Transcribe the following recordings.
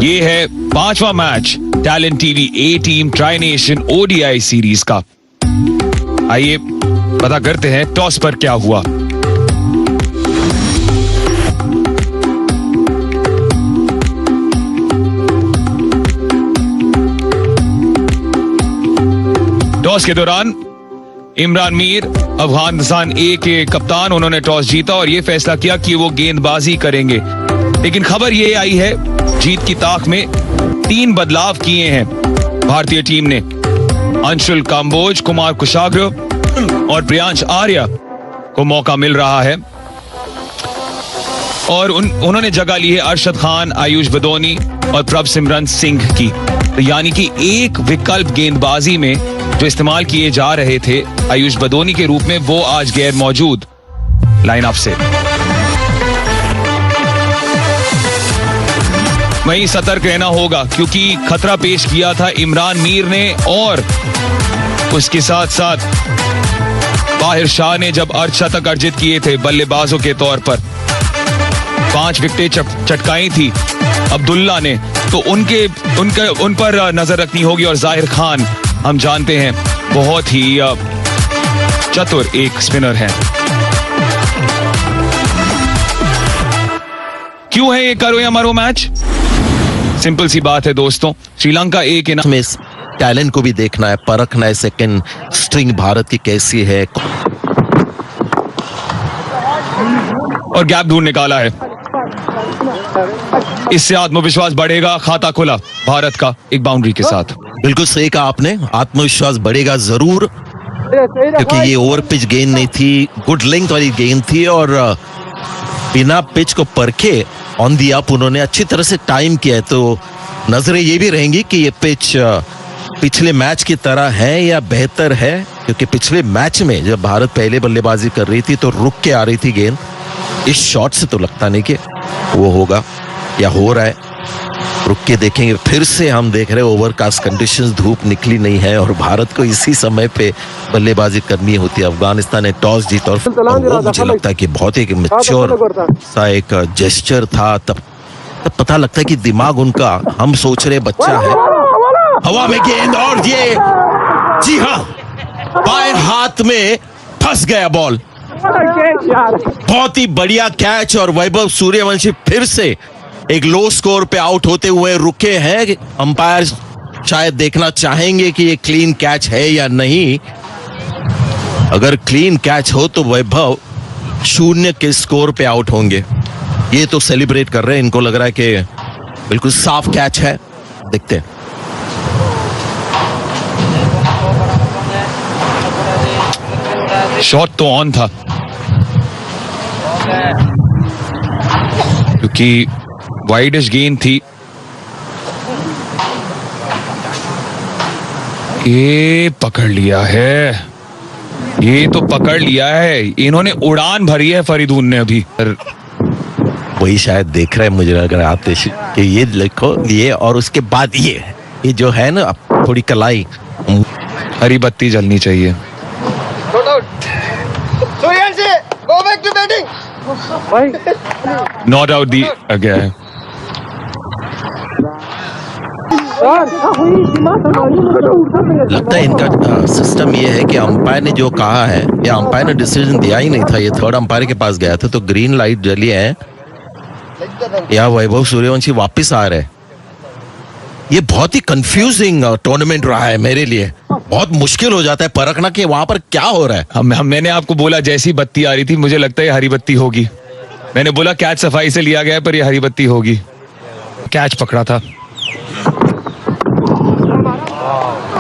ये है 5वां match talent TV A team tri nation ODI series का। आइए पता करते हैं टॉस पर क्या हुआ। टॉस के दौरान इमरान मीर अफगानिस्तान ए के कप्तान, उन्होंने टॉस जीता और यह फैसला किया कि वो गेंदबाजी करेंगे। लेकिन खबर यह आई है जीत की ताक में 3 बदलाव किए हैं भारतीय टीम ने। अंशुल काम्बोज, कुमार कुशाग्र और प्रियांश आर्या को मौका मिल रहा है और उन्होंने जगह ली है अरशद खान, आयुष बदौनी और प्रभसिमरन सिंह की। तो यानी कि एक विकल्प गेंदबाजी में जो इस्तेमाल किए जा रहे थे आयुष बदौनी के रूप में, वो आज गैर मौजूद लाइनअप से। वहीं सतर्क रहना होगा क्योंकि खतरा पेश किया था इमरान मीर ने और उसके साथ साथ बाहिर शाह ने जब अर्धशतक अर्जित किए थे बल्लेबाजों के तौर पर। 5 विकेटें चटकाई थी अब्दुल्ला ने, तो उन पर नजर रखनी होगी। और जाहिर खान हम जानते हैं बहुत ही चतुर एक स्पिनर है। क्यों है ये करो या मरो मैच? सिंपल सी बात है दोस्तों, श्रीलंका ए के में टैलेंट को भी देखना है, परखना है सेकंड स्ट्रिंग भारत की कैसी है, और गैप ढूंढ निकाला है। इससे आत्मविश्वास बढ़ेगा, खाता खुला भारत का एक बाउंड्री के साथ। बिल्कुल सही कहा आपने, आत्मविश्वास बढ़ेगा जरूर क्योंकि ये ओवर पिच गेंद नहीं थी, गुड लेंथ वाली गेंद थी और बिना पिच को परखे ऑन दी अप उन्होंने अच्छी तरह से टाइम किया है। तो नजरें ये भी रहेंगी कि ये पिच पिछले मैच की तरह है या बेहतर है, क्योंकि पिछले मैच में जब भारत पहले बल्लेबाजी कर रही थी तो रुक के आ रही थी गेंद। इस शॉट से तो लगता नहीं कि वो होगा या हो रहा है, रुक के देखेंगे। फिर से हम देख रहे हैं ओवरकास्ट कंडीशंस, धूप निकली नहीं है और भारत को इसी समय पे बल्लेबाजी करनी होती है। अफगानिस्तान ने टॉस जीता और वो मुझे लगता है कि बहुत एक मैच्योर सा एक जेस्चर था। तब पता लगता है कि दिमाग उनका, हम सोच रहे बच्चा है, हवा में गेंद और ये जी हाँ बाएं हाथ में फंस गया बॉल। बहुत ही बढ़िया कैच और वैभव सूर्यवंशी फिर से एक लो स्कोर पे आउट होते हुए रुके हैं। अंपायर शायद देखना चाहेंगे कि ये क्लीन कैच है या नहीं। अगर क्लीन कैच हो तो वैभव 0 के स्कोर पे आउट होंगे। ये तो सेलिब्रेट कर रहे हैं, इनको लग रहा है कि बिल्कुल साफ कैच है। देखते हैं। शॉट तो ऑन था क्योंकि वाइडिश गेंद थी। ये पकड़ लिया है, ये तो पकड़ लिया है, इन्होंने उड़ान भरी है फरीदून ने अभी। वही शायद देख रहे हैं, मुझे लग रहा है कि ये देखो ये और उसके बाद ये जो है ना थोड़ी कलाई, हरी बत्ती जलनी चाहिए। नॉट आउट दिया गया है। लगता है इनका सिस्टम ये है कि अंपायर ने जो कहा है या अंपायर ने डिसीजन दिया ही नहीं था, ये थर्ड अंपायर के पास गया था तो ग्रीन लाइट जली है या वैभव सूर्यवंशी वापस आ रहे हैं। ये बहुत ही कंफ्यूजिंग टूर्नामेंट रहा है मेरे लिए। बहुत मुश्किल हो जाता है परखना कि वहां पर क्या हो रहा है। मैंने आपको बोला जैसी बत्ती आ रही थी मुझे लगता है हरी बत्ती होगी। मैंने बोला कैच सफाई से लिया गया पर ये हरी बत्ती होगी। कैच पकड़ा था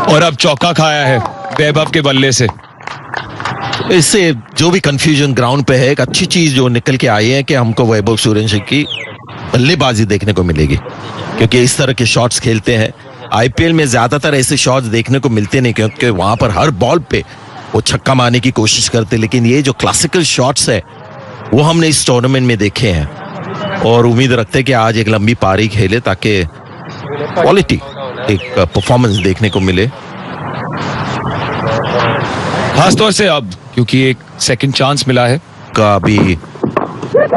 और अब चौका खाया है वैभव के बल्ले से। इससे जो भी कंफ्यूजन ग्राउंड पे है, एक अच्छी चीज जो निकल के आई है कि हमको वैभव सूर्यवंशी की बल्लेबाजी देखने को मिलेगी क्योंकि इस तरह के शॉट्स खेलते हैं। आईपीएल में ज्यादातर ऐसे शॉट्स देखने को मिलते नहीं क्योंकि वहां पर हर बॉल पे वो छक्का मारने की कोशिश करते, लेकिन ये जो क्लासिकल शॉट्स है वो हमने इस टूर्नामेंट में देखे हैं और उम्मीद रखते हैं कि आज एक लंबी पारी खेले ताकि क्वालिटी एक परफॉर्मेंस देखने को मिले, खासतौर से अब क्योंकि एक सेकंड चांस मिला है का भी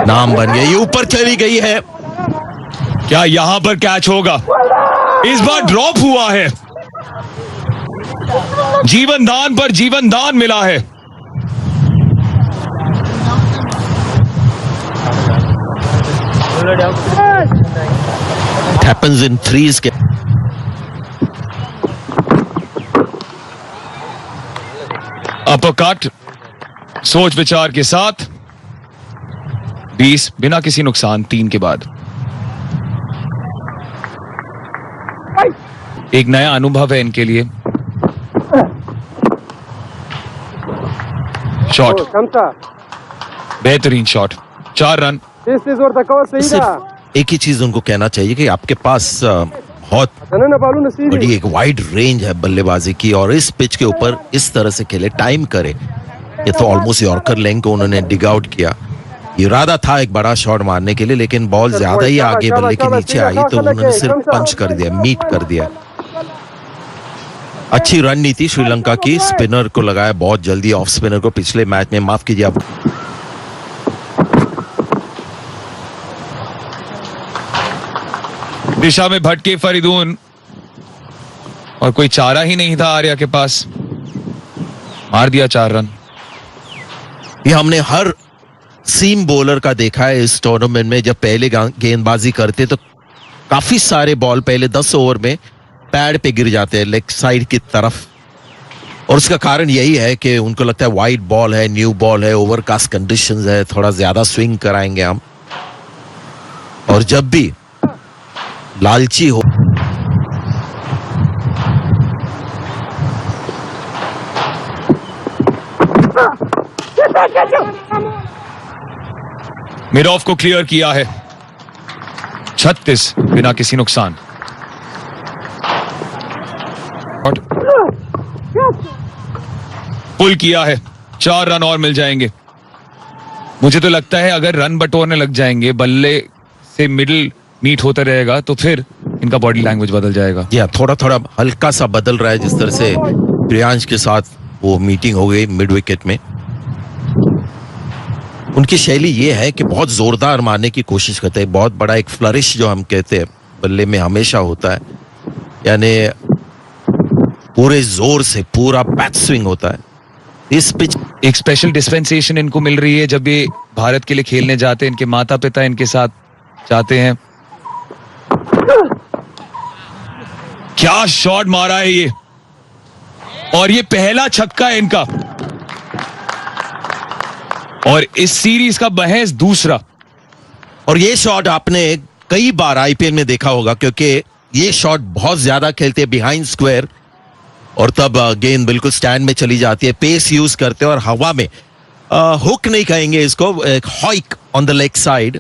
नाम बन गया। ये ऊपर चली गई है क्या यहां पर कैच होगा? इस बार ड्रॉप हुआ है। जीवन दान पर जीवन दान मिला है। It happens in threes. Uppercut सोच विचार के साथ 20 बिना किसी नुकसान 3 के बाद। एक नया अनुभव है इनके लिए। शॉट, बेहतरीन शॉट, 4 रन। सिर्फ एक ही चीज उनको कहना चाहिए कि आपके पास बहुत बड़ी एक वाइड रेंज है बल्लेबाजी की, और इस पिच के ऊपर इस तरह से खेले, टाइम करे। ये तो ऑलमोस्ट यॉर्कर लेंथ को उन्होंने डिग आउट किया। इरादा था एक बड़ा शॉट मारने के लिए, लेकिन बॉल ज्यादा ही आगे बल्ले के नीचे आई तो उन्होंने सिर्फ पंच कर दिया, मीट कर दिया। अच्छी रणनीति श्रीलंका की, स्पिनर को लगाया बहुत जल्दी, ऑफ स्पिनर को पिछले मैच में, माफ कीजिए आप। दिशा में भटके फरीदून, और कोई चारा ही नहीं था आर्या के पास, मार दिया 4 रन। ये हमने हर सीम बॉलर का देखा है इस टूर्नामेंट में। जब पहले गेंदबाजी करते तो काफी सारे बॉल पहले 10 ओवर में पैड पे गिर जाते हैं लेग साइड की तरफ, और उसका कारण यही है कि उनको लगता है वाइड बॉल है, न्यू बॉल है, ओवरकास्ट कंडीशंस है, थोड़ा ज्यादा स्विंग कराएंगे हम। और जब भी लालची हो मिड ऑफ को क्लियर किया है, 36 बिना किसी नुकसान। पुल किया है, 4 रन और मिल जाएंगे। मुझे तो लगता है अगर रन बटोरने लग जाएंगे, बल्ले से मिडिल मीट होता रहेगा, तो फिर इनका बॉडी लैंग्वेज बदल जाएगा। या थोड़ा थोड़ा हल्का सा बदल रहा है, जिस तरह से प्रियांश के साथ वो मीटिंग हो गई मिड विकेट में। उनकी शैली ये है कि बहुत जोरदार मारने की कोशिश करते हैं, बहुत बड़ा एक फ्लरिश जो हम कहते हैं बल्ले में हमेशा होता है, यानी पूरे जोर से पूरा बैक स्विंग होता है। इस पिच एक स्पेशल डिस्पेंसेशन इनको मिल रही है जब ये भारत के लिए खेलने जाते हैं, इनके माता पिता इनके साथ जाते हैं। क्या शॉट मारा है ये, और ये पहला छक्का है इनका, और इस सीरीज का महज दूसरा। और ये शॉट आपने कई बार आईपीएल में देखा होगा, क्योंकि ये शॉट बहुत ज्यादा खेलते हैं बिहाइंड स्क्वायर, और तब गेंद बिल्कुल स्टैंड में चली जाती है, पेस यूज करते हैं, और हवा में हुक नहीं कहेंगे इसको, एक हॉइक ऑन द लेग साइड।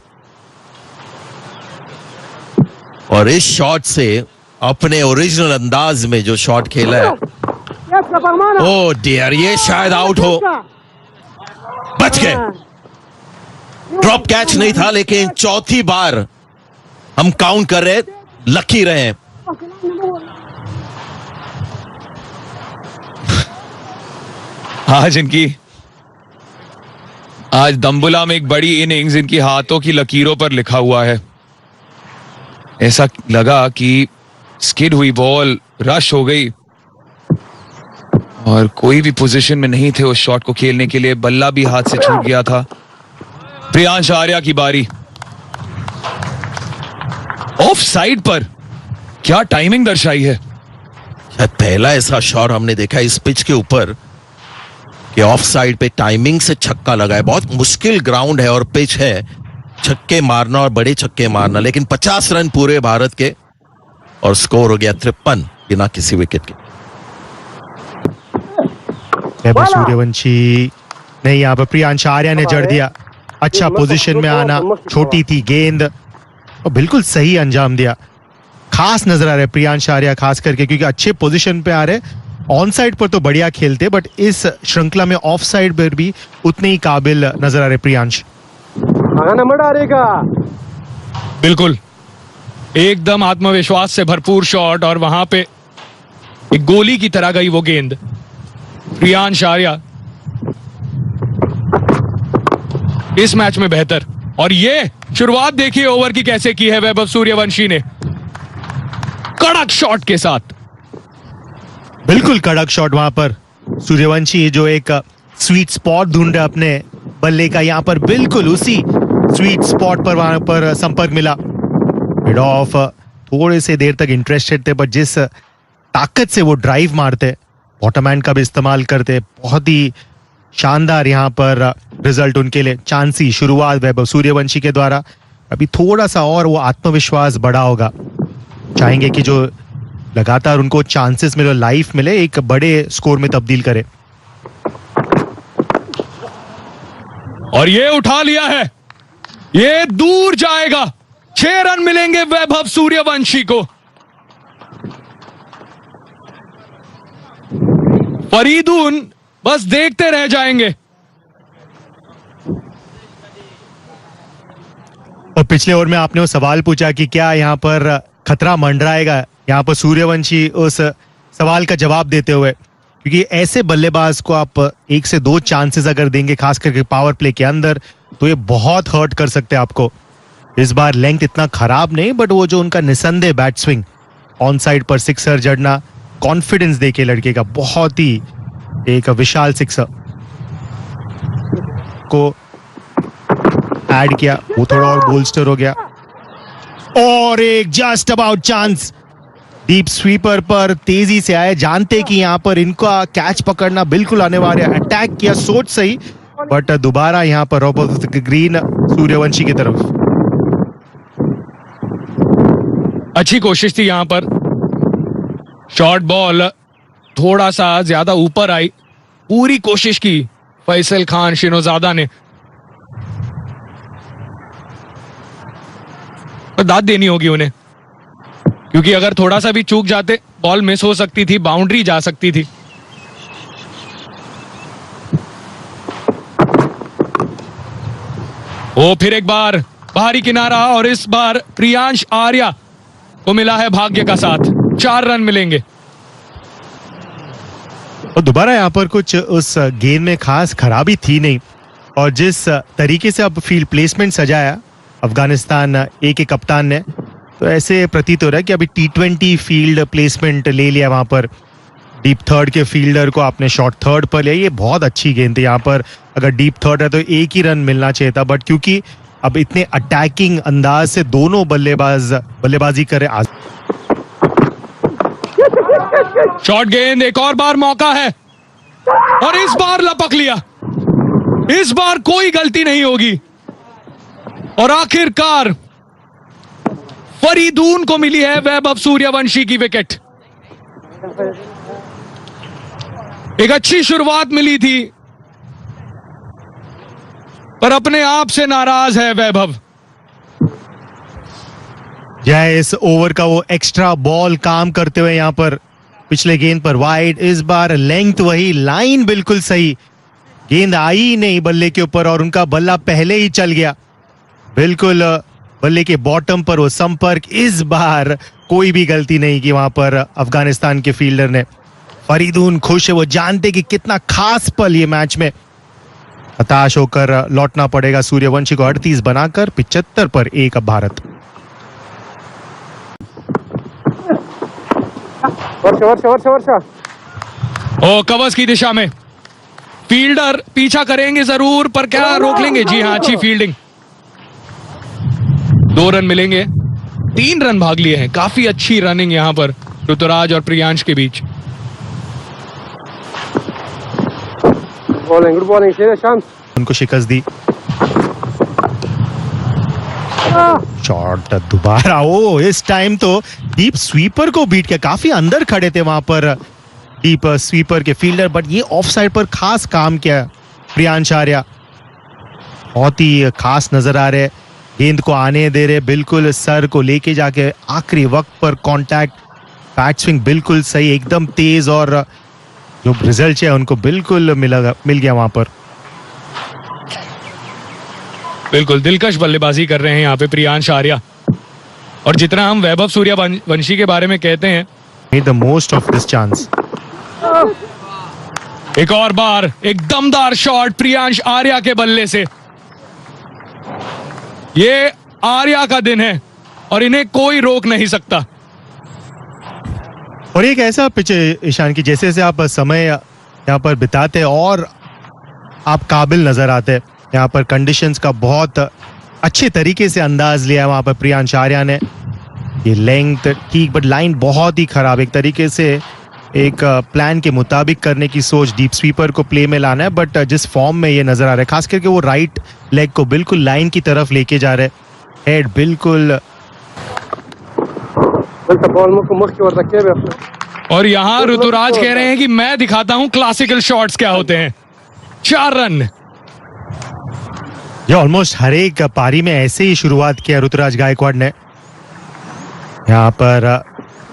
और इस शॉट से अपने ओरिजिनल अंदाज में जो शॉट खेला है, ओ डियर, ये शायद आउट हो, बच गए। ड्रॉप कैच नहीं था, लेकिन चौथी बार हम काउंट कर रहे, लकी रहे। आज दम्बुला में एक बड़ी इनिंग्स इनकी हाथों की लकीरों पर लिखा हुआ है। ऐसा लगा कि स्किड हुई बॉल, रश हो गई, और कोई भी पोजीशन में नहीं थे उस शॉट को खेलने के लिए। बल्ला भी हाथ से छूट गया था। प्रियांश आर्या की बारी, ऑफ साइड पर क्या टाइमिंग दर्शाई है। पहला ऐसा शॉट हमने देखा इस पिच के ऊपर कि ऑफ साइड पे टाइमिंग से छक्का लगा है। बहुत मुश्किल ग्राउंड है और पिच है, छक्के मारना और बड़े छक्के मारना, लेकिन 50 रन पूरे भारत के, और स्कोर हो गया 53 बिना किसी विकेट के। सूर्यवंशी नहीं, यहाँ पर प्रियांश आर्या ने जड़ दिया। अच्छा पोजीशन में आना, छोटी थी गेंद और बिल्कुल सही अंजाम दिया। खास नजर आ रहा है प्रियांश आर्या, खास करके क्योंकि अच्छे पोजीशन पे आ रहे। ऑन साइड पर तो बढ़िया खेलते, बट इस श्रृंखला में ऑफ साइड पर भी उतने ही काबिल नजर आ रहे प्रियांश। बिल्कुल एकदम आत्मविश्वास से भरपूर शॉट, और वहां पे एक गोली की तरह गई वो गेंद। प्रियांश आर्या इस मैच में बेहतर, और ये शुरुआत देखिए ओवर की कैसे की है वैभव सूर्यवंशी ने, कड़क शॉट के साथ। बिल्कुल कड़क शॉट वहां पर सूर्यवंशी जो एक स्वीट स्पॉट ढूंढ रहे अपने बल्ले का, यहां पर बिल्कुल उसी स्वीट स्पॉट पर वहां पर संपर्क मिला। मिड ऑफ थोड़े से देर तक इंटरेस्टेड थे, बट जिस ताकत से वो ड्राइव मारते, बॉटम हैंड का भी इस्तेमाल करते, बहुत ही शानदार यहां पर रिजल्ट उनके लिए। चांसी शुरुआत वैभव सूर्यवंशी के द्वारा, अभी थोड़ा सा और वो आत्मविश्वास बढ़ा होगा, चाहेंगे कि जो लगातार उनको चांसेस मिले, लाइफ मिले, एक बड़े स्कोर में तब्दील करे। और ये उठा लिया है, ये दूर जाएगा। 6 रन मिलेंगे वैभव सूर्यवंशी को। फरीदून बस देखते रह जाएंगे। और पिछले ओवर में आपने वो सवाल पूछा कि क्या यहाँ पर खतरा मंडराएगा, यहाँ पर सूर्यवंशी उस सवाल का जवाब देते हुए, क्योंकि ऐसे बल्लेबाज को आप 1 से 2 चांसेस अगर देंगे, खास करके पावर प्ले के अंदर, तो ये बहुत हर्ट कर सकते हैं आपको। इस बार लेंथ इतना खराब नहीं, बट वो जो उनका निसंदेह बैट स्विंग, ऑन साइड पर सिक्सर जड़ना, कॉन्फिडेंस देखे लड़के का, बहुत ही एक विशाल सिक्सर को ऐड किया, वो थोड़ा और बोल्स्टर हो गया। और एक just about chance, deep sweeper पर तेजी से आए, जानते कि यहां पर इनका कैच पकड़ना बिल्कुल अनिवार्य। अटैक किया सोच सही, बट दोबारा यहां पर रॉबर्ट ग्रीन सूर्यवंशी की तरफ। अच्छी कोशिश थी यहां पर, शॉर्ट बॉल थोड़ा सा ज्यादा ऊपर आई, पूरी कोशिश की फैसल खान शिनोजादा ने, दाद देनी होगी उन्हें, क्योंकि अगर थोड़ा सा भी चूक जाते बॉल मिस हो सकती थी, बाउंड्री जा सकती थी। वो फिर एक बार बाहरी किनारा, और इस बार प्रियांश आर्या को मिला है भाग्य का साथ। 4 रन मिलेंगे। और दोबारा यहाँ पर कुछ उस गेंद में खास खराबी थी नहीं, और जिस तरीके से अब फील्ड प्लेसमेंट सजाया अफगानिस्तान ए के कप्तान ने, तो ऐसे प्रतीत हो रहा है कि अभी T20 फील्ड प्लेसमेंट ले लिया। वहां पर डीप थर्ड के फील्डर को आपने शॉर्ट थर्ड पर लिया, ये बहुत अच्छी गेंद थी। यहाँ पर अगर डीप थर्ड है तो 1 ही रन मिलना चाहिए था, बट क्योंकि अब इतने अटैकिंग अंदाज से दोनों बल्लेबाजी करे। शॉर्ट गेंद, एक और बार मौका है, और इस बार लपक लिया। इस बार कोई गलती नहीं होगी, और आखिरकार फरीदून को मिली है वैभव सूर्यवंशी की विकेट। एक अच्छी शुरुआत मिली थी, पर अपने आप से नाराज है वैभव। जय इस ओवर का वो एक्स्ट्रा बॉल काम करते हुए यहाँ पर पिछले गेंद पर वाइड, इस बार लेंथ वही, लाइन बिल्कुल सही, गेंद आई नहीं बल्ले के ऊपर, और उनका बल्ला पहले ही चल गया बिल्कुल बल्ले के बॉटम पर वो संपर्क। इस बार कोई भी गलती नहीं की वहां पर अफगानिस्तान के फील्डर ने। फरीदून खुश है, वो जानते कि कितना खास पल ये मैच में। हताश होकर लौटना पड़ेगा सूर्यवंशी को 38 बनाकर 75 पर 1 अब भारत। ओ कवर्स की दिशा में फील्डर पीछा करेंगे जरूर, पर क्या रोक लेंगे? जी हाँ, अच्छी फील्डिंग। 2 रन मिलेंगे, 3 रन भाग लिए हैं। काफी अच्छी रनिंग यहां पर ऋतुराज और प्रियांश के बीच। गुड बॉलिंग, उनको शिकस्त दी। शॉट दोबारा, ओ इस टाइम तो डीप स्वीपर को बीट किया, काफी अंदर खड़े थे वहां पर डीप स्वीपर के फील्डर, बट ये ऑफ साइड पर खास काम किया प्रियांश आर्या, बहुत ही खास नजर आ रहे। गेंद को आने दे रहे, बिल्कुल सर को लेके जाके आखिरी वक्त पर कांटेक्ट, बैट स्विंग बिल्कुल सही, एकदम तेज, और जो रिजल्ट है उनको बिल्कुल मिल गया वहां पर। बिल्कुल दिलकश बल्लेबाजी कर रहे हैं यहाँ पे प्रियांश आर्या, और जितना हम वैभव सूर्यवंशी के बारे में कहते हैं, made the most of this chance. एक और बार एक दमदार शॉट प्रियांश आर्या के बल्ले से। ये आर्या का दिन है और इन्हें कोई रोक नहीं सकता। और एक ऐसा पिच है ईशान की जैसे जैसे आप समय यहाँ पर बिताते और आप काबिल नजर आते हैं। यहाँ पर कंडीशंस का बहुत अच्छे तरीके से अंदाज लिया है वहां पर प्रियांश आर्या ने। ये लेंथ ठीक बट लाइन बहुत ही खराब, एक तरीके से एक प्लान के मुताबिक करने की सोच, डीप स्वीपर को प्ले में लाना है, बट जिस फॉर्म में ये नजर आ रहा है खास करके वो राइट लेग को बिल्कुल लाइन की तरफ लेके जा रहे हैं, हेड बिल्कुल। और यहाँ ऋतुराज कह रहे हैं कि मैं दिखाता हूं क्लासिकल शॉट्स क्या होते हैं। 4 रन। ये ऑलमोस्ट हर एक पारी में ऐसे ही शुरुआत किया ऋतुराज गायकवाड़ ने। यहाँ पर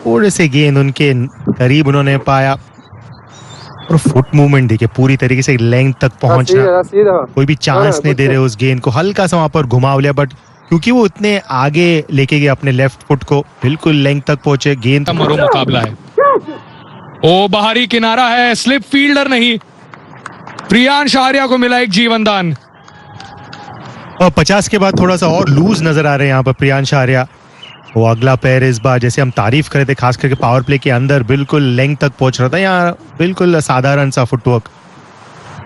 थोड़े से गेंद उनके करीब उन्होंने पाया और फुट मूवमेंट देखिए पूरी तरीके से लेंथ तक पहुंचना, कोई भी चांस नहीं दे रहे उस गेंद को। हल्का सा वहां पर घुमाव लिया बट क्योंकि वो इतने आगे लेके गए अपने लेफ्ट फुट को, बिल्कुल लेंथ तक पहुंचे। गेंद मरो मुकाबला है। ओ बाहरी किनारा है, स्लिप फील्डर नहीं। प्रियांश आर्या को मिला एक जीवन दान। और 50 के बाद थोड़ा सा और लूज नजर आ रहे हैं यहाँ पर प्रियांश आर्या। वो अगला पैर इस बार जैसे हम तारीफ कर रहे थे खास करके पावर प्ले के अंदर बिल्कुल लेंथ तक पहुंच रहा था, यहाँ बिल्कुल साधारण सा फुटवर्क।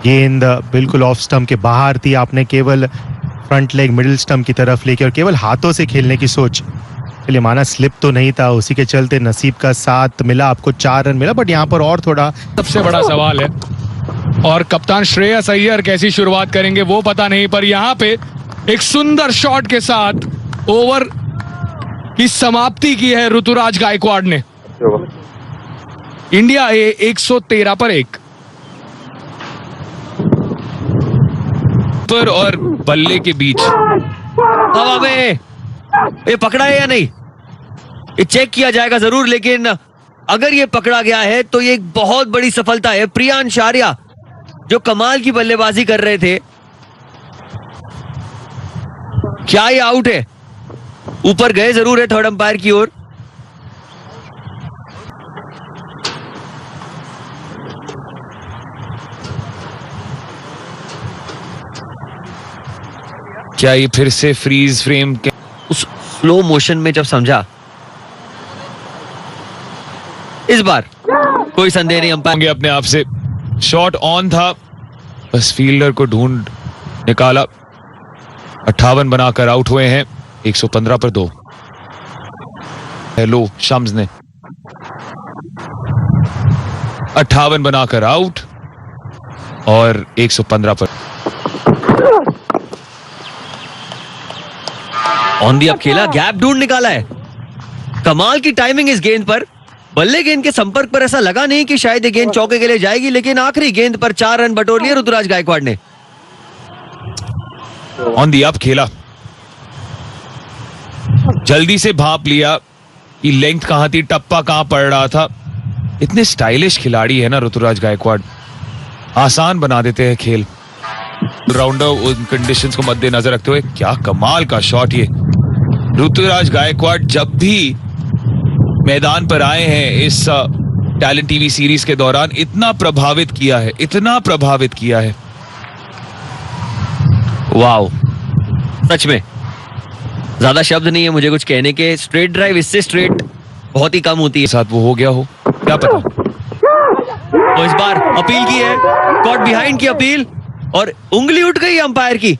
गेंद बिल्कुल ऑफ स्टंप के बाहर थी, आपने केवल फ्रंट लेग मिडिल स्टंप की तरफ लेके और केवल हाथों से खेलने की सोच। चलिए माना स्लिप तो नहीं था, उसी के चलते नसीब का साथ मिला, आपको 4 रन मिला, बट यहाँ पर और थोड़ा। सबसे बड़ा सवाल है और कप्तान श्रेयस अय्यर कैसी शुरुआत करेंगे वो पता नहीं, पर यहाँ पे एक सुंदर शॉट के साथ ओवर की समाप्ति की है ऋतुराज गायकवाड़ ने। इंडिया 113 पर 1 पर और बल्ले के बीच हवा में ये पकड़ा है या नहीं, ये चेक किया जाएगा जरूर, लेकिन अगर ये पकड़ा गया है तो ये एक बहुत बड़ी सफलता है। प्रियांश आर्या जो कमाल की बल्लेबाजी कर रहे थे, क्या ये आउट है? ऊपर गए जरूर है थर्ड अंपायर की ओर। क्या ये फिर से फ्रीज फ्रेम के उस स्लो मोशन में जब समझा, इस बार कोई संदेह नहीं, अंपायर होंगे अपने आप से। शॉट ऑन था, बस फील्डर को ढूंढ निकाला। 58 बनाकर आउट हुए हैं 115 पर 2। हेलो शम्स ने 58 बनाकर आउट और 115 पर। ऑन दी अप खेला, गैप ढूंढ निकाला है। कमाल की टाइमिंग इस गेंद पर। बल्ले गेंद के संपर्क पर ऐसा लगा नहीं कि शायद ये गेंद चौके के लिए जाएगी, लेकिन आखिरी गेंद पर 4 रन बटोर लिए ऋतुराज गायकवाड़ ने। ऑन दी अप खेला, जल्दी से भांप लिया कि लेंथ कहां थी, टप्पा कहां पड़ रहा था। इतने स्टाइलिश खिलाड़ी है ना ऋतुराज गायकवाड़, आसान बना देते हैं खेल। राउंडर उन कंडीशंस को मद्देनजर रखते हुए क्या कमाल का शॉट ये। ऋतुराज गायकवाड़ जब भी मैदान पर आए हैं इस टैलेंट टीवी सीरीज के दौरान, इतना प्रभावित किया है, इतना प्रभावित किया है। वाओ, सच में ज्यादा शब्द नहीं है मुझे कुछ कहने के। स्ट्रेट ड्राइव इससे स्ट्रेट बहुत ही कम होती है। साथ वो हो गया हो क्या पता। तो इस बार अपील की है, कॉट बिहाइंड की अपील, और उंगली उठ गई अंपायर की।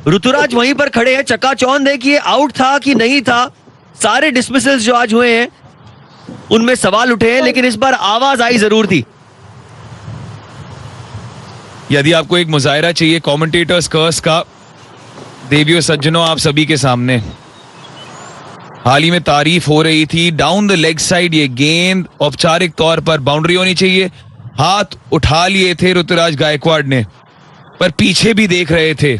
ऋतुराज वहीं पर खड़े हैं, चकाचौंध है कि ये आउट था कि नहीं था। सारे डिसमिसल्स जो आज हुए हैं उनमें सवाल उठे हैं, लेकिन इस बार आवाज आई जरूर थी। यदि आपको एक मुजाहिरा चाहिए कमेंटेटर्स कर्स का, देवियों सज्जनों आप सभी के सामने हाल ही में तारीफ हो रही थी। डाउन द लेग साइड ये गेंद औपचारिक तौर पर बाउंड्री होनी चाहिए, हाथ उठा लिए थे ऋतुराज गायकवाड़ ने, पर पीछे भी देख रहे थे।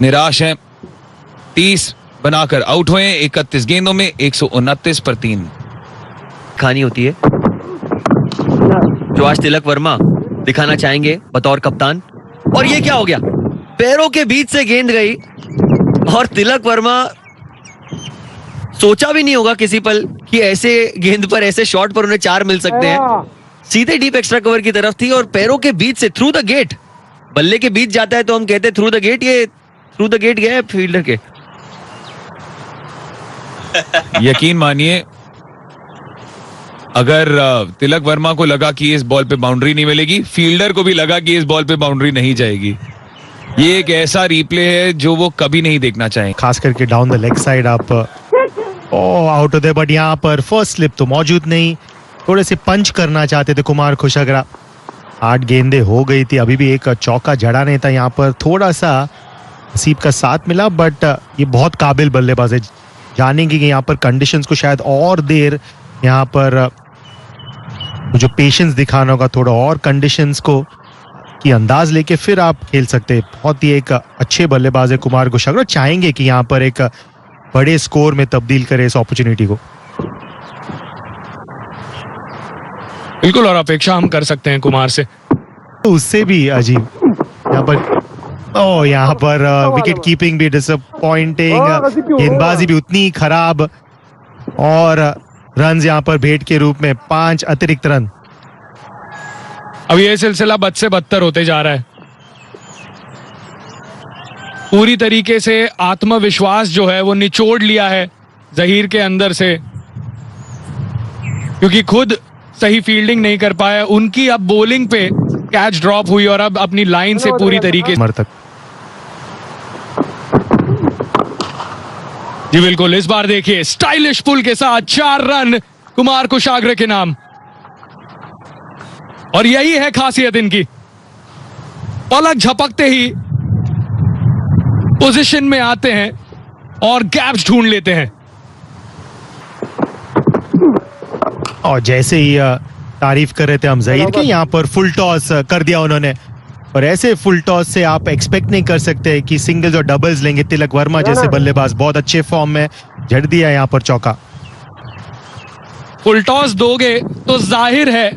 निराश हैं, 30 बनाकर आउट हुए 31 गेंदों में 129 पर 3। खानी होती है जो आज तिलक वर्मा दिखाना चाहेंगे बतौर कप्तान। और ये क्या हो गया, पैरों के बीच से गेंद गई और तिलक वर्मा सोचा भी नहीं होगा किसी पल कि ऐसे गेंद पर, ऐसे शॉट पर उन्हें 4 मिल सकते हैं। सीधे डीप एक्स्ट्रा कवर की तरफ थी और पैरों के बीच से थ्रू द गेट, बल्ले के बीच जाता है तो हम कहते हैं थ्रू द गेट, ये थ्रू द गेट गया है फील्डर के। यकीन मानिए, अगर तिलक वर्मा को लगा कि इस बॉल पे बाउंड्री नहीं मिलेगी, फील्डर को भी लगा कि इस बॉल पे बाउंड्री नहीं जाएगी। ये एक ऐसा रिप्ले है जो वो कभी नहीं देखना चाहेंगे। खास करके डाउन द लेग साइड आप आउट होते, बट यहाँ पर फर्स्ट स्लिप तो मौजूद नहीं। थोड़े से पंच करना चाहते थे कुमार कुशाग्रा। 8 गेंदें हो गई थी, अभी भी एक चौका जड़ा नहीं था। यहाँ पर थोड़ा सा नसीब का साथ मिला, बट ये बहुत काबिल बल्लेबाज है। जानेंगे कि यहाँ पर कंडीशंस को शायद और देर यहाँ पर जो पेशेंस दिखाना होगा, थोड़ा और कंडीशंस को की अंदाज लेके फिर आप खेल सकते हैं। बहुत ही एक अच्छे बल्लेबाज है कुमार कुशाग्रा। चाहेंगे कि यहाँ पर एक बड़े स्कोर में तब्दील करे इस अपॉर्चुनिटी को। बिल्कुल, और अपेक्षा हम कर सकते हैं कुमार से। तो उससे भी अजीब यहाँ पर विकेट कीपिंग भी डिसअपॉइंटिंग, गेंदबाजी भी उतनी खराब, और रन्स यहाँ पर भेंट के रूप में 5 अतिरिक्त रन। अब ये सिलसिला बद से बदतर होते जा रहा है। पूरी तरीके से आत्मविश्वास जो है वो निचोड़ लिया है जहीर के अंदर से, क्योंकि खुद सही फील्डिंग नहीं कर पाया। उनकी अब बॉलिंग पे कैच ड्रॉप हुई और अब अपनी लाइन से पूरी तरीके तक। जी बिल्कुल, इस बार देखिए स्टाइलिश पुल के साथ 4 रन कुमार कुशाग्रा के नाम, और यही है खासियत इनकी। पलक झपकते ही पोजीशन में आते हैं और गैप्स ढूंढ लेते हैं। और जैसे ही तारीफ कर रहे थे हम जहीर के, यहाँ पर फुल टॉस कर दिया उन्होंने। और ऐसे फुल टॉस से आप एक्सपेक्ट नहीं कर सकते कि सिंगल्स और डबल्स लेंगे। तिलक वर्मा जैसे बल्लेबाज बहुत अच्छे फॉर्म में, झड़ दिया यहाँ पर चौका। फुल टॉस दोगे तो जाहिर है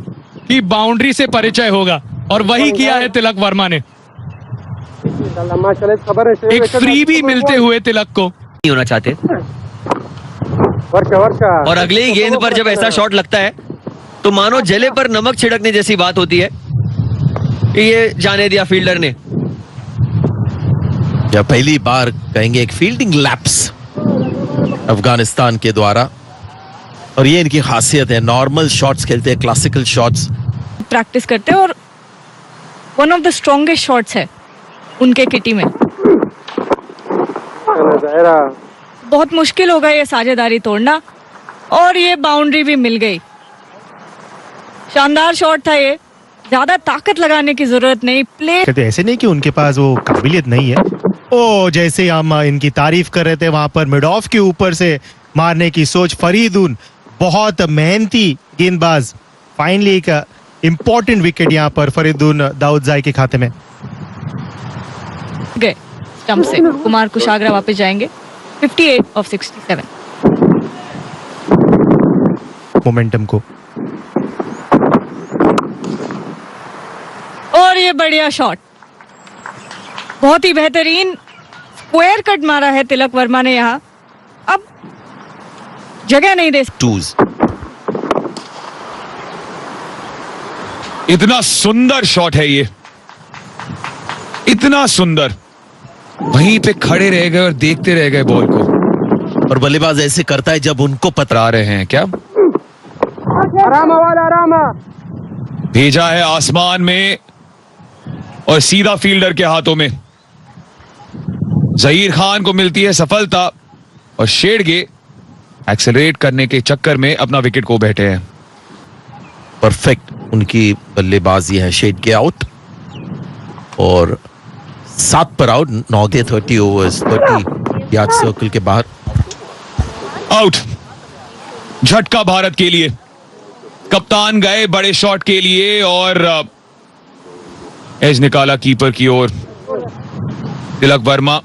कि बाउंड्री से परिचय होगा, और वही किया है तिलक वर्मा ने। एक फ्री भी मिलते हुए तिलक को नहीं होना चाहते, और अगले ही गेंद पर जब ऐसा शॉट लगता है तो मानो जले पर नमक छिड़कने जैसी बात होती है। ये जाने दिया फील्डर ने। या पहली बार कहेंगे एक फील्डिंग लैप्स अफगानिस्तान के द्वारा, और ये इनकी खासियत है। नॉर्मल शॉट्स खेलते हैं, क्लासिकल शॉट्स प्रैक्टिस करते हैं, और one of the strongest shots है उनके किटी में। बहुत मुश्किल होगा ये साझेदारी तोड़ना, और ये बाउंड्री भी मिल गई। शानदार शॉट था ये, ज्यादा ताकत लगाने की जरूरत नहीं। प्ले कहते ऐसे नहीं कि उनके पास वो काबिलियत नहीं है। ओ जैसे हम इनकी तारीफ कर रहे थे, वहां पर मिड ऑफ के ऊपर से मारने की सोच। फरीदून बहुत मेहनती गेंदबाज, फाइनली एक इंपॉर्टेंट विकेट यहाँ पर फरीदून दाऊदजाई के खाते में गए। स्टंप से कुमार कुशाग्रा वापस जाएंगे। 58 of 67 मोमेंटम को। और ये बढ़िया शॉट, बहुत ही बेहतरीन स्क्वायर कट मारा है तिलक वर्मा ने यहाँ। अब जगह नहीं दे। टूज इतना सुंदर शॉट है ये, इतना सुंदर। वहीं पे खड़े रह गए और देखते रह गए बॉल को। और बल्लेबाज ऐसे करता है जब उनको पतरा रहे हैं क्या? भेजा है आसमान में और सीधा फील्डर के हाथों में। जहीर खान को मिलती है सफलता, और शेडगे एक्सेलरेट करने के चक्कर में अपना विकेट को बैठे हैं। परफेक्ट उनकी बल्लेबाजी है। शेड के आउट, और 7 पर आउट। 9 के 30 ओवर्स, 30 यार्ड सर्कल के बाहर आउट। झटका भारत के लिए। कप्तान गए बड़े शॉट के लिए और एज निकाला कीपर की ओर। तिलक वर्मा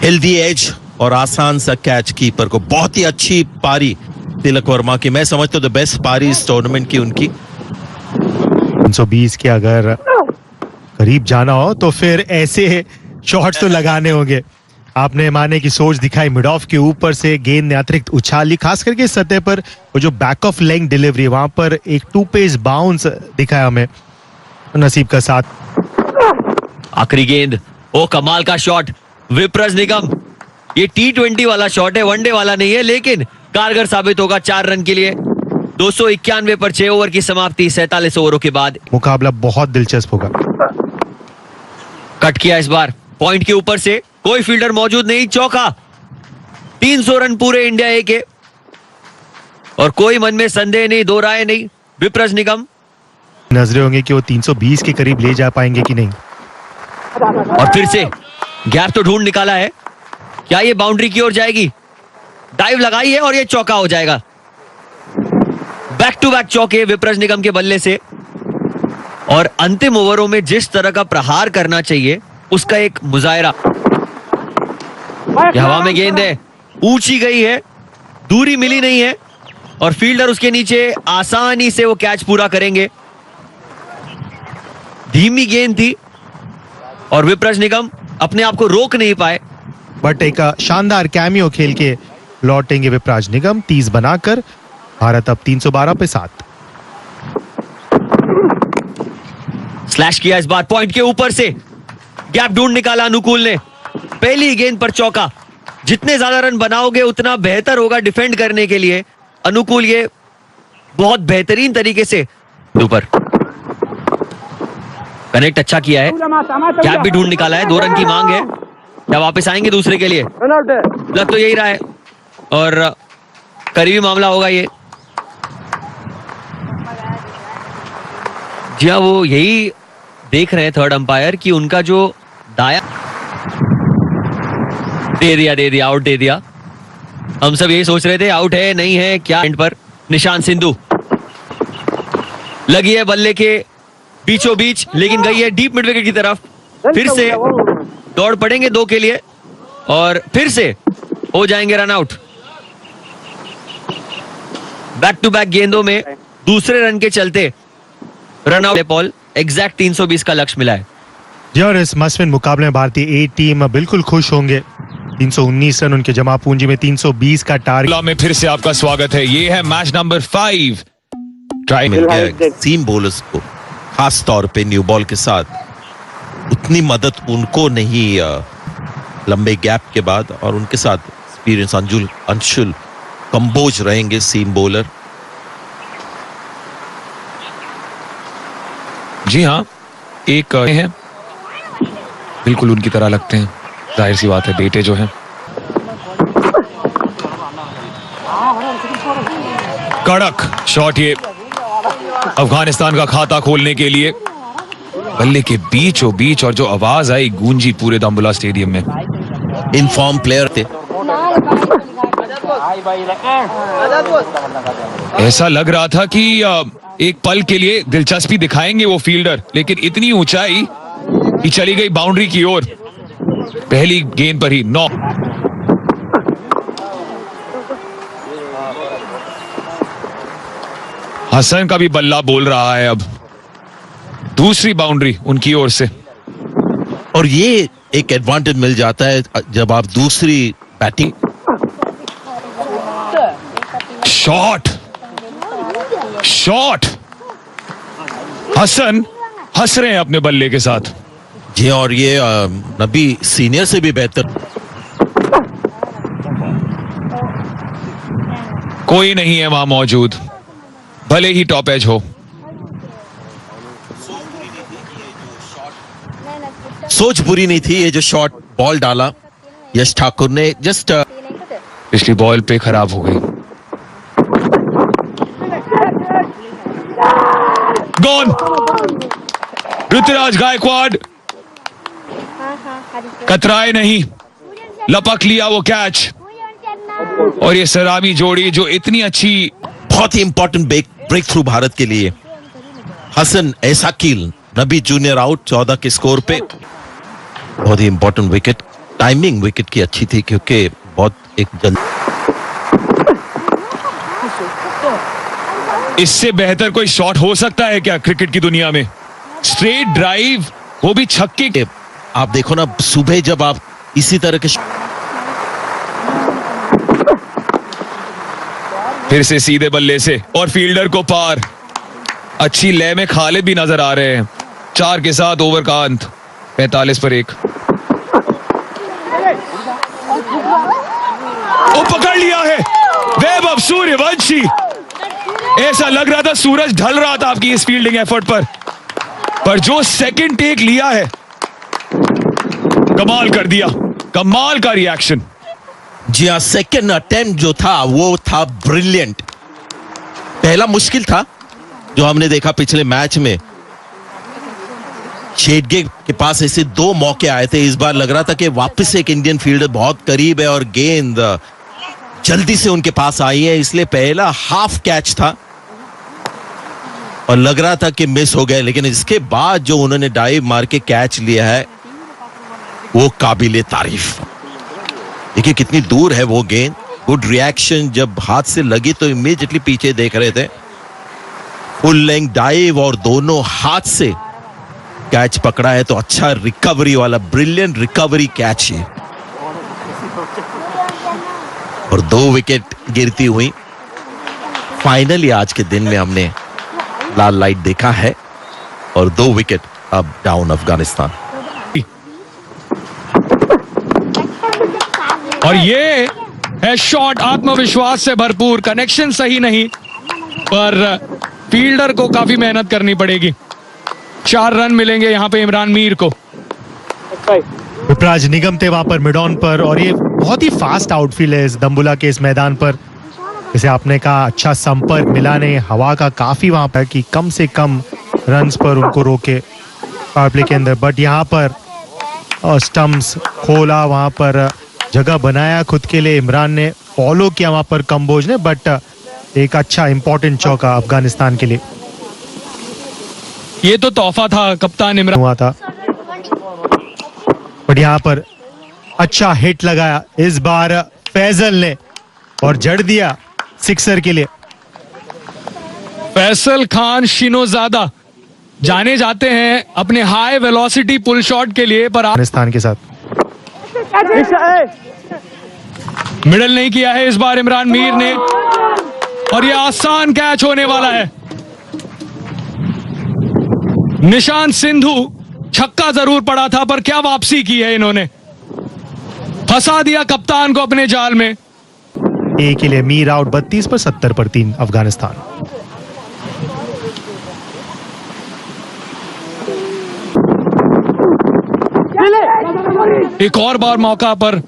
हेल्दी एज और आसान सा कैच कीपर को। बहुत ही अच्छी पारी तिलक वर्मा की। मैं समझता हूं द बेस्ट पारी इस टूर्नामेंट की उनकी। 320 के अगर करीब जाना हो तो फिर ऐसे शॉट्स तो लगाने होंगे। आपने माने की सोच दिखाई। मिड ऑफ के ऊपर से गेंद ने अतिरिक्त उछाली, खास करके इस सतह पर वो जो बैक ऑफ लेग डिलीवरी, वहां पर एक 2 पेस बाउंस दिखाया हमें। नसीब का साथ। आखिरी गेंद ओ कमाल का शॉट विप्रज निगम। ये T20 वाला शॉट है, वनडे वाला नहीं है, लेकिन कारगर साबित होगा 4 रन के लिए। 291 पर 6 ओवर की समाप्ति 47 ओवरों के बाद। मुकाबला बहुत दिलचस्प होगा। कट किया इस बार पॉइंट के ऊपर से, कोई फील्डर मौजूद नहीं, चौका। 300 रन पूरे इंडिया ए के, और कोई मन में संदेह नहीं, दो राय नहीं। विप्रज निगम नजरें होंगी कि वो 320 के करीब ले जा पाएंगे कि नहीं। और फिर से गैप तो ढूंढ निकाला है, क्या ये बाउंड्री की ओर जाएगी? डाइव लगाई है और ये चौका हो जाएगा। बैक टू बैक चौके विप्रज निगम के बल्ले से, और अंतिम ओवरों में जिस तरह का प्रहार करना चाहिए उसका एक मुजाहिरा। ये हवा में गेंद है, ऊंची गई है, दूरी मिली नहीं है, और फील्डर उसके नीचे, आसानी से वो कैच पूरा करेंगे। धीमी गेंद थी और विप्रज निगम अपने आप को रोक नहीं पाए। बट एक शानदार कैमियो खेल के लौटेंगे विप्राज निगम, 30 बनाकर। भारत अब 312 पे 7। स्लैश किया इस बार पॉइंट के ऊपर से, गैप ढूंढ निकाला अनुकूल ने। पहली गेंद पर चौका। जितने ज्यादा रन बनाओगे उतना बेहतर होगा डिफेंड करने के लिए। अनुकूल ये बहुत बेहतरीन तरीके से ऊपर कनेक्ट अच्छा किया है, गैप भी ढूंढ निकाला है। 2 रन की मांग है, क्या वापस आएंगे दूसरे के लिए? लग तो यही रहा है, और करीबी मामला होगा ये। जी हाँ, वो यही देख रहे हैं थर्ड अंपायर कि उनका जो दाया दे दिया, आउट दे दिया। हम सब यही सोच रहे थे आउट है नहीं है क्या। एंड पर निशान सिंधु लगी है बल्ले के बीचों बीच, लेकिन गई है डीप मिड विकेट की तरफ। फिर से दौड़ पड़ेंगे 2 के लिए, और फिर से हो जाएंगे run out. Back to back गेंदों में दूसरे रन के चलते रन आउट। पॉल एग्जैक्ट 320 का लक्ष्य मिला है। जी, और इस मसविन मुकाबले में भारतीय ए टीम बिल्कुल खुश होंगे। 319 रन उनके जमा पूंजी में, 320 का टारगेट में फिर से आपका स्वागत है। ये है मैच नंबर 5। ट्राई मिल गया सीम बॉलर्स को, खास तौर पे न्यू बॉल के साथ उतनी मदद उनको नहीं लंबे गैप के बाद, और उनके साथ एक्सपीरियंस अंशुल कंबोज रहेंगे सीम बॉलर। जी हाँ, एक है बिल्कुल उनकी तरह लगते हैं, जाहिर सी बात है, बेटे जो हैं। कड़क शॉट ये अफगानिस्तान का खाता खोलने के लिए, बल्ले के बीचों बीच, और जो आवाज आई गूंजी पूरे दम्बुला स्टेडियम में। इनफॉर्म प्लेयर थे, ऐसा लग रहा था कि एक पल के लिए दिलचस्पी दिखाएंगे वो फील्डर, लेकिन इतनी ऊंचाई कि चली गई बाउंड्री की ओर पहली गेंद पर ही। 9 हसन का भी बल्ला बोल रहा है अब। दूसरी बाउंड्री उनकी ओर से, और ये एक एडवांटेज मिल जाता है जब आप दूसरी बैटिंग। शॉट हसन हंस रहे हैं अपने बल्ले के साथ। जी, और ये नबी सीनियर से भी बेहतर। कोई नहीं है वहां मौजूद, भले ही टॉप एज हो। सोच बुरी नहीं थी, ये जो शॉट बॉल डाला यश ठाकुर ने, जस्ट पिछली बॉल पे खराब हो गई। गॉन। ऋतुराज गायकवाड़ कतराए नहीं, लपक लिया वो कैच। और ये सलामी जोड़ी जो इतनी अच्छी, बहुत ही इंपॉर्टेंट ब्रेक थ्रू भारत के लिए। हसन एसाकिल, नबी जूनियर आउट 14 के स्कोर पे। बहुत ही इंपॉर्टेंट विकेट, टाइमिंग विकेट की अच्छी थी क्योंकि बहुत एक जल्द। इससे बेहतर कोई शॉट हो सकता है क्या क्रिकेट की दुनिया में? स्ट्रेट ड्राइव, वो भी छक्के के। आप देखो ना, सुबह जब आप इसी तरह के फिर से सीधे बल्ले से और फील्डर को पार। अच्छी लय में खालिद भी नजर आ रहे हैं। 4 के साथ ओवर का अंत, 45 पर 1। वैभव सूर्यवंशी, ऐसा लग रहा था सूरज ढल रहा था आपकी इस फील्डिंग एफर्ट पर जो सेकंड टेक लिया है, कमाल कर दिया, कमाल का रिएक्शन। जी हाँ, सेकेंड अटेम्प्ट जो था वो था ब्रिलियंट। पहला मुश्किल था जो हमने देखा पिछले मैच में, शेडगे के पास ऐसे 2 मौके आए थे। इस बार लग रहा था कि वापस एक इंडियन फील्डर बहुत करीब है और गेंद जल्दी से उनके पास आई है, इसलिए पहला हाफ कैच था और लग रहा था कि मिस हो गया, लेकिन इसके बाद जो उन्होंने डाइव मार के कैच लिया है वो काबिले तारीफ। देखिए कितनी दूर है वो गेंद, गुड रिएक्शन, जब हाथ से लगी तो इमीडिएटली पीछे देख रहे थे, फुल लेंथ डाइव और दोनों हाथ से कैच पकड़ा है, तो अच्छा रिकवरी वाला ब्रिलियंट रिकवरी कैच है और 2 विकेट गिरती हुई फाइनली आज के दिन में हमने लाल लाइट देखा है और 2 विकेट अब डाउन अफगानिस्तान। और ये है शॉट आत्मविश्वास से भरपूर, कनेक्शन सही नहीं पर फील्डर को काफी मेहनत करनी पड़ेगी। 4 रन मिलेंगे यहां पे इमरान मीर को। विपराज निगम थे वहां पर मिड ऑन पर और ये बहुत ही फास्ट आउटफील्ड है इस दम्बुला के इस मैदान पर। जैसे आपने कहा, अच्छा संपर्क मिला ने हवा का काफी वहां पर कि कम से कम रन्स पर उनको रोके पावर प्ले के अंदर, बट यहाँ पर स्टंप्स खोला, वहां पर जगह बनाया खुद के लिए, इमरान ने फॉलो किया वहां पर कंबोज ने, बट एक अच्छा इंपॉर्टेंट चौका अफगानिस्तान के लिए ये तो तोहफा था कप्तान इमरान हुआ था। बट यहाँ पर अच्छा हिट लगाया इस बार फैजल ने और जड़ दिया सिक्सर के लिए। फैसल खान शिनोजादा जाने जाते हैं अपने हाई वेलोसिटी पुल शॉट के लिए, पर अफगानिस्तान के साथ मिडल नहीं किया है इस बार इमरान मीर ने और यह आसान कैच होने वाला है। निशांत सिंधु छक्का जरूर पड़ा था पर क्या वापसी की है इन्होंने, फंसा दिया कप्तान को अपने जाल में। ए के लिए मीर आउट 32 पर 70 पर 3 अफगानिस्तान। एक और बार मौका पर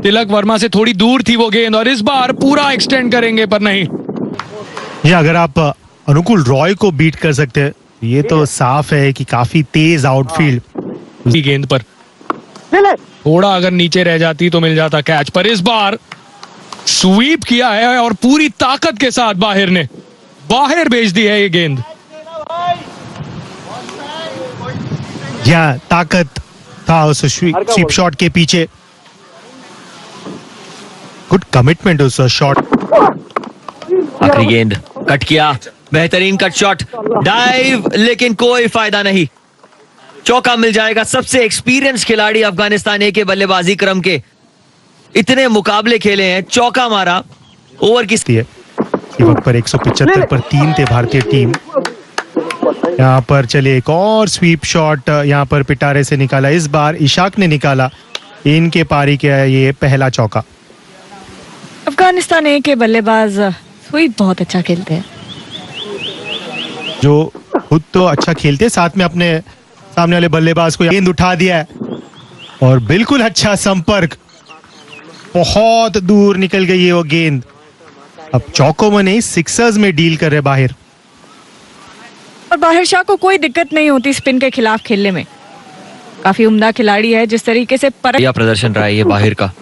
तिलक वर्मा से थोड़ी दूर थी वो गेंद और इस बार पूरा एक्सटेंड करेंगे पर नहीं। ये अगर आप अनुकूल रॉय को बीट कर सकते हैं, ये तो साफ है कि काफी तेज आउटफील्ड गेंद पर थोड़ा अगर नीचे रह जाती तो मिल जाता कैच, पर इस बार स्वीप किया है और पूरी ताकत के साथ बाहर भेज दी है ये गेंद। यहाँ ताकत था उस स्वीप शॉट के पीछे, गुड कमिटमेंट उस शॉट। आखिरी गेंद कट किया, बेहतरीन कट शॉट, डाइव, लेकिन कोई फायदा नहीं। चौका मिल जाएगा सबसे एक्सपीरियंस खिलाड़ी अफगानिस्तान ए के बल्लेबाजी क्रम के, इतने मुकाबले खेले हैं, चौका मारा। ओवर की वक्त पर 175 पर 3 थे भारतीय टीम। यहाँ पर चलिए एक और स्वीप शॉट यहाँ पर पिटारे से निकाला, इस बार इशाक ने निकाला, इनके पारी के ये पहला चौका। अफगानिस्तान ए के बल्लेबाज स्वीप बहुत अच्छा खेलते हैं, जो खुद तो अच्छा खेलते, साथ में अपने सामने वाले बल्लेबाज को गेंद उठा दिया है और बिल्कुल अच्छा संपर्क, बहुत दूर निकल गई है वो गेंद। अब चौकों में नहीं, सिक्सर्स में डील कर रहे बाहर। और बाहिर शाह को कोई दिक्कत नहीं होती स्पिन के खिलाफ खेलने में, काफी उम्दा खिलाड़ी है। जिस तरीके से या प्रदर्शन रहा है ये बाहर का।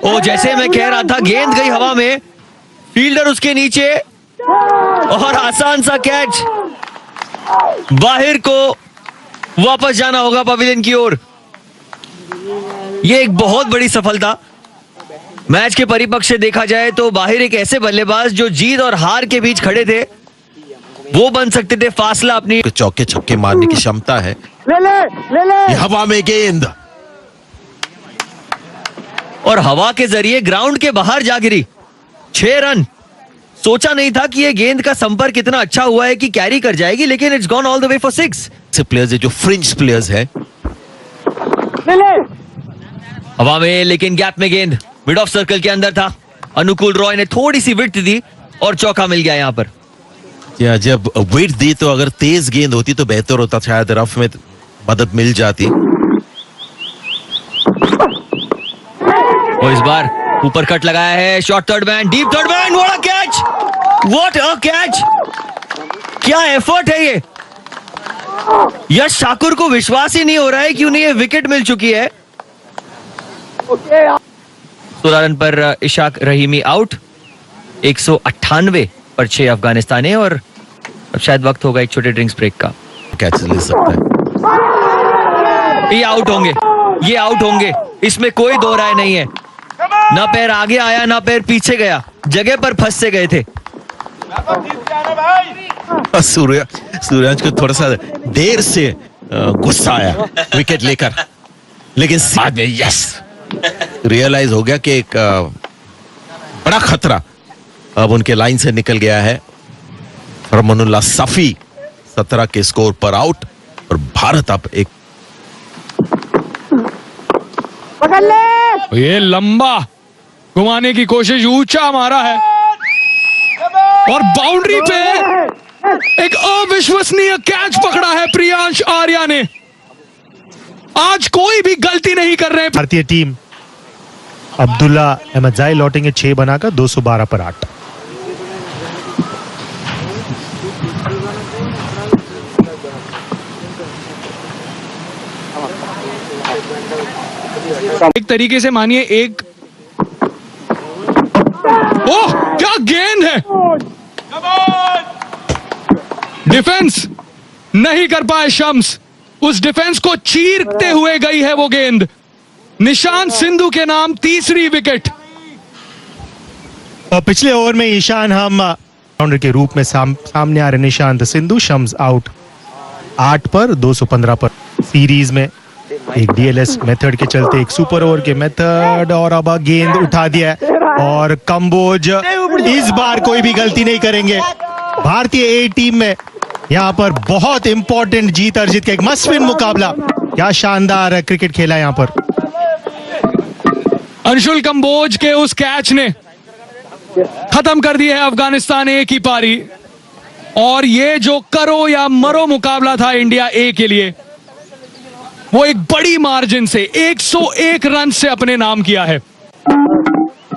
ओ, जैसे मैं कह रहा था, गेंद गई हवा में, फील्डर उसके नीचे और आसान सा कैच। बाहर को वापस जाना होगा पवेलियन की ओर। ये एक बहुत बड़ी सफलता मैच के परिपक्ष से देखा जाए तो। बाहर एक ऐसे बल्लेबाज जो जीत और हार के बीच खड़े थे, वो बन सकते थे फासला अपनी। चौके छक्के मारने की क्षमता है। ले। हवा में गेंद और हवा के जरिए ग्राउंड के बाहर जा गिरी। 6 रन। सोचा नहीं था कि ये गेंद का संपर्क इतना अच्छा हुआ है कि कैरी कर जाएगी, लेकिन it's gone all the way for 6। से प्लेयर्स है जो फ्रिंज प्लेयर्स है। हवा में, लेकिन गैप में गेंद मिड ऑफ सर्कल के अंदर था। अनुकूल रॉय ने थोड़ी सी विड्थ दी और चौका मिल गया यहां पर। या जब वेट दी तो अगर तेज गेंद होती तो बेहतर होता, शायद रफ में मदद मिल जाती। और इस बार ऊपर कट लगाया है, short third man, deep third man, what a catch, what a catch, क्या एफर्ट है ये। यश ठाकुर को विश्वास ही नहीं हो रहा है कि उन्हें ये विकेट मिल चुकी है। 16 रन पर इशाक रहीमी आउट, 198 पर 6 अफगानिस्तानी। और अब शायद वक्त होगा एक छोटे ड्रिंक्स ब्रेक का। कैच ले सकता है। ये आउट होंगे, ये आउट होंगे, इसमें कोई दो राय नहीं है। ना पैर आगे आया ना पैर पीछे गया, जगह पर फंस से गए थे। सूर्यांश को थोड़ा सा देर से गुस्सा आया विकेट लेकर, लेकिन बाद में यस रियलाइज हो गया कि एक बड़ा खतरा अब उनके लाइन से निकल गया है। रमनुल्लाह सफी 17 के स्कोर पर आउट और भारत अब एक ये लंबा घुमाने की कोशिश, ऊंचा मारा है और बाउंड्री पे एक अविश्वसनीय कैच पकड़ा है प्रियांश आर्या ने। आज कोई भी गलती नहीं कर रहे। भारतीय टीम अब्दुल्ला अहमदजाई लौटेंगे 6 बनाकर 212 पर 8। एक तरीके से मानिए एक, ओह क्या गेंद है, डिफेंस नहीं कर पाए शम्स, उस डिफेंस को चीरते हुए गई है वो गेंद। निशांत सिंधु के नाम तीसरी विकेट। और पिछले ओवर में ईशान हम बाउंडर के रूप में सामने आ रहे निशांत सिंधु। शम्स आउट 8 पर 215 पर। सीरीज में एक डीएलएस मेथड के चलते एक सुपर ओवर के मेथड, और अब गेंद उठा दिया है और कंबोज इस बार कोई भी गलती नहीं करेंगे। भारतीय ए टीम में यहां पर बहुत इंपॉर्टेंट जीत अर्जित का एक मस्ट विन मुकाबला। क्या शानदार क्रिकेट खेला यहां पर। अंशुल कंबोज के उस कैच ने खत्म कर दी है अफगानिस्तान ए की पारी। और ये जो करो या मरो मुकाबला था इंडिया ए के लिए, वो एक बड़ी मार्जिन से 101 रन से अपने नाम किया है।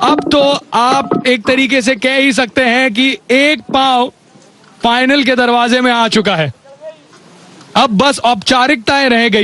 अब तो आप एक तरीके से कह ही सकते हैं कि एक पांव फाइनल के दरवाजे में आ चुका है। अब बस औपचारिकताएं रह गई।